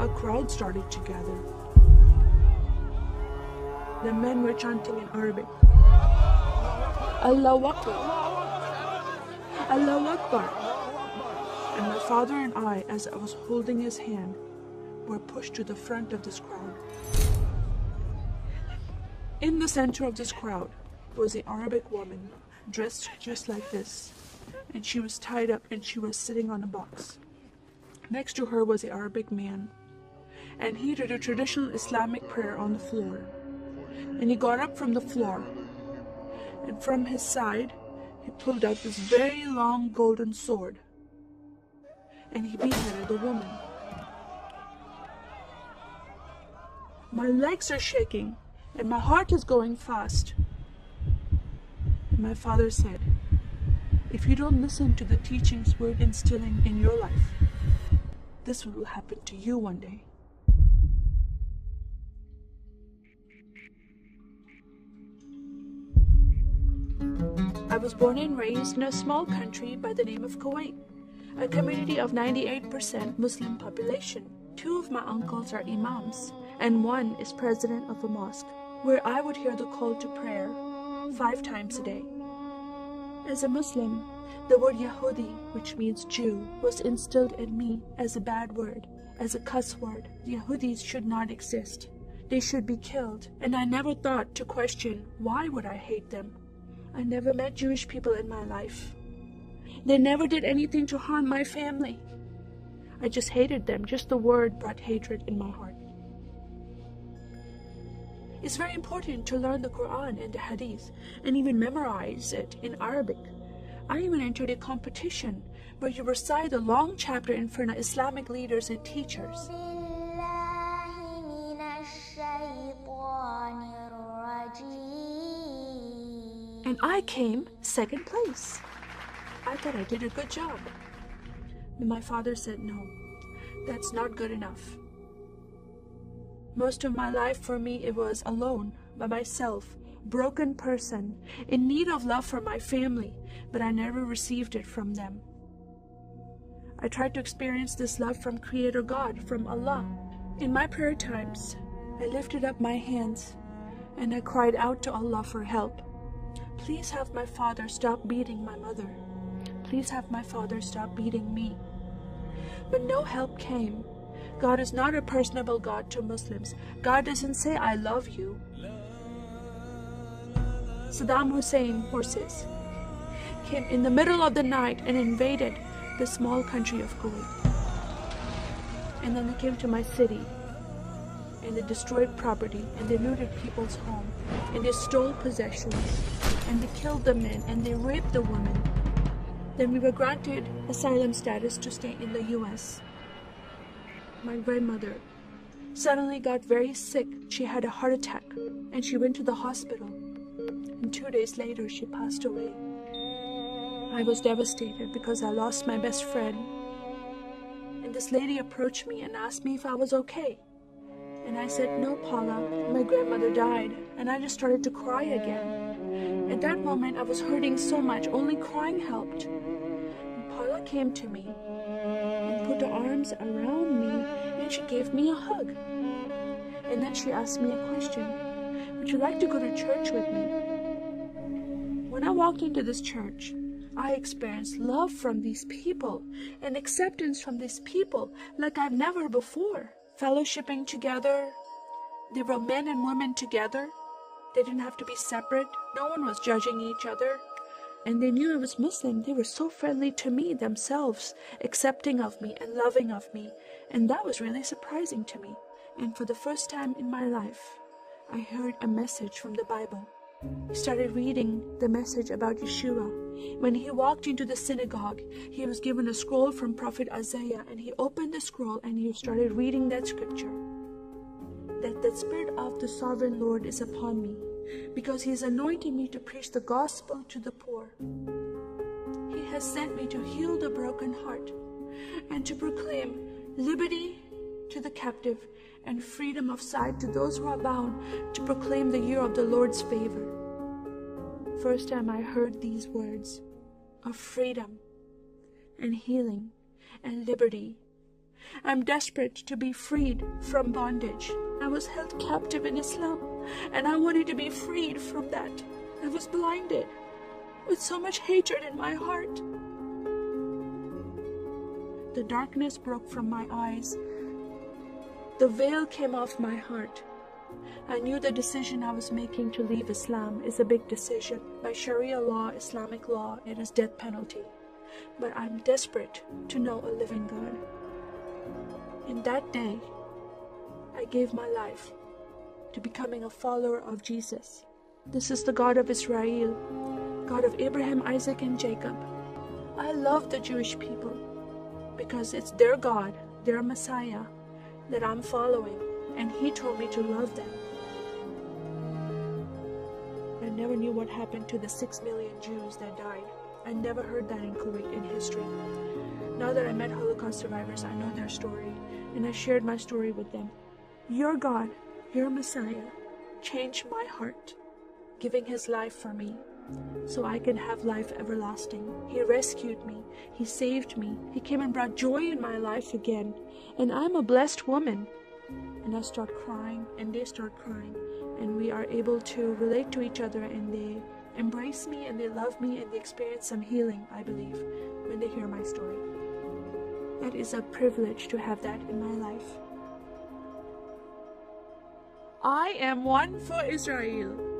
a crowd started to gather. The men were chanting in Arabic, Allahu Akbar, Allahu Akbar. And my father and I, as I was holding his hand, were pushed to the front of this crowd. In the center of this crowd was an Arabic woman, dressed just like this, and she was tied up and she was sitting on a box. Next to her was an Arabic man, and he did a traditional Islamic prayer on the floor. And he got up from the floor, and from his side, he pulled out this very long golden sword, and he beheaded the woman. My legs are shaking, and my heart is going fast. And my father said, if you don't listen to the teachings we're instilling in your life, this will happen to you one day. I was born and raised in a small country by the name of Kuwait, a community of 98% Muslim population. 2 of my uncles are imams, and 1 is president of a mosque, where I would hear the call to prayer 5 times a day. As a Muslim, the word Yahudi, which means Jew, was instilled in me as a bad word, as a cuss word. Yahudis should not exist. They should be killed, and I never thought to question why would I hate them. I never met Jewish people in my life. They never did anything to harm my family. I just hated them. Just the word brought hatred in my heart. It's very important to learn the Quran and the Hadith and even memorize it in Arabic. I even entered a competition where you recite a long chapter in front of Islamic leaders and teachers. And I came 2nd place. I thought I did a good job. But my father said, no, that's not good enough. Most of my life for me, it was alone, by myself, broken person, in need of love from my family, but I never received it from them. I tried to experience this love from Creator God, from Allah. In my prayer times, I lifted up my hands and I cried out to Allah for help. Please have my father stop beating my mother. Please have my father stop beating me. But no help came. God is not a personable God to Muslims. God doesn't say, I love you. Saddam Hussein forces came in the middle of the night and invaded the small country of Kuwait. And then they came to my city and they destroyed property and they looted people's home and they stole possessions and they killed the men and they raped the women. Then we were granted asylum status to stay in the US. My grandmother suddenly got very sick. She had a heart attack and she went to the hospital. And 2 days later, she passed away. I was devastated because I lost my best friend. And this lady approached me and asked me if I was okay. And I said, no, Paula, my grandmother died. And I just started to cry again. At that moment, I was hurting so much, only crying helped. And Paula came to me and put her arms around me and she gave me a hug. And then she asked me a question. Would you like to go to church with me? When I walked into this church, I experienced love from these people and acceptance from these people like I've never before. Fellowshipping together. They were men and women together. They didn't have to be separate. No one was judging each other. And they knew I was Muslim. They were so friendly to me themselves, accepting of me and loving of me. And that was really surprising to me. And for the first time in my life, I heard a message from the Bible. I started reading the message about Yeshua. When he walked into the synagogue, he was given a scroll from Prophet Isaiah, and he opened the scroll and he started reading that scripture. That the Spirit of the Sovereign Lord is upon me, because he has anointed me to preach the gospel to the poor. He has sent me to heal the broken heart and to proclaim liberty to the captive and freedom of sight to those who are bound, to proclaim the year of the Lord's favor. First time I heard these words of freedom and healing and liberty. I'm desperate to be freed from bondage. I was held captive in Islam, and I wanted to be freed from that. I was blinded with so much hatred in my heart. The darkness broke from my eyes. The veil came off my heart. I knew the decision I was making to leave Islam is a big decision. By Sharia law, Islamic law, it is death penalty. But I'm desperate to know a living God. In that day, I gave my life to becoming a follower of Jesus. This is the God of Israel, God of Abraham, Isaac, and Jacob. I love the Jewish people because it's their God, their Messiah, that I'm following, and He told me to love them. I never knew what happened to the 6 million Jews that died. I never heard that in Kuwait in history. Now that I met Holocaust survivors, I know their story, and I shared my story with them. Your God, your Messiah, changed my heart, giving His life for me, so I can have life everlasting. He rescued me. He saved me. He came and brought joy in my life again. And I'm a blessed woman. And I start crying, and they start crying. And we are able to relate to each other, and they embrace me, and they love me, and they experience some healing, I believe, when they hear my story. That is a privilege to have that in my life. I am one for Israel.